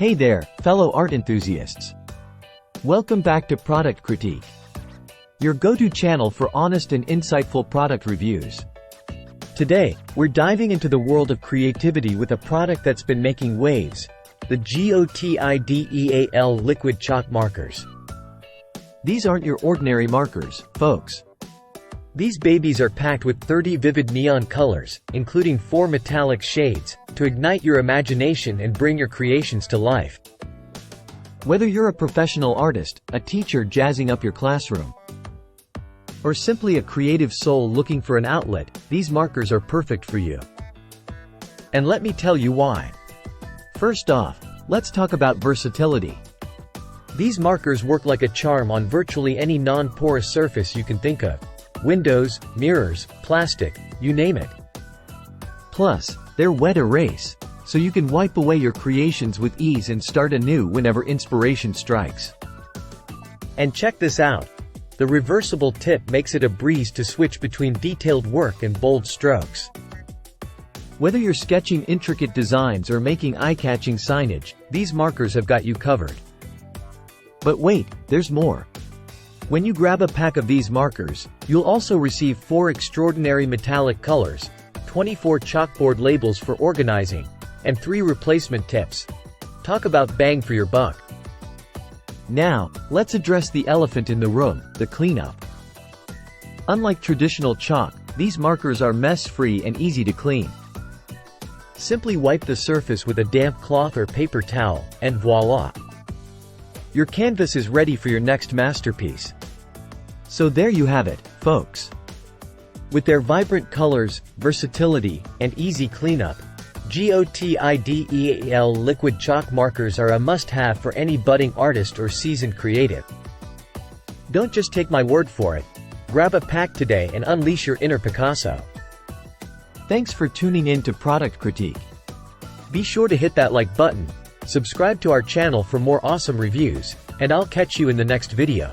Hey there, fellow art enthusiasts. Welcome back to Product Critique, your go-to channel for honest and insightful product reviews. Today, we're diving into the world of creativity with a product that's been making waves, the GOTIDEAL liquid chalk markers. These aren't your ordinary markers, folks. These babies are packed with 30 vivid neon colors, including 4 metallic shades, to ignite your imagination and bring your creations to life. Whether you're a professional artist, a teacher jazzing up your classroom, or simply a creative soul looking for an outlet, these markers are perfect for you. And let me tell you why. First off, let's talk about versatility. These markers work like a charm on virtually any non-porous surface you can think of. Windows, mirrors, plastic, you name it. Plus, they're wet erase, so you can wipe away your creations with ease and start anew whenever inspiration strikes. And check this out. The reversible tip makes it a breeze to switch between detailed work and bold strokes. Whether you're sketching intricate designs or making eye-catching signage, these markers have got you covered. But wait, there's more. When you grab a pack of these markers, you'll also receive 4 extraordinary metallic colors, 24 chalkboard labels for organizing, and 3 replacement tips. Talk about bang for your buck. Now, let's address the elephant in the room, the cleanup. Unlike traditional chalk, these markers are mess-free and easy to clean. Simply wipe the surface with a damp cloth or paper towel, and voila! Your canvas is ready for your next masterpiece. So there you have it, folks. With their vibrant colors, versatility, and easy cleanup, GOTIDEAL liquid chalk markers are a must-have for any budding artist or seasoned creative. Don't just take my word for it. Grab a pack today and unleash your inner Picasso. Thanks for tuning in to Product Critique. Be sure to hit that like button, subscribe to our channel for more awesome reviews, and I'll catch you in the next video.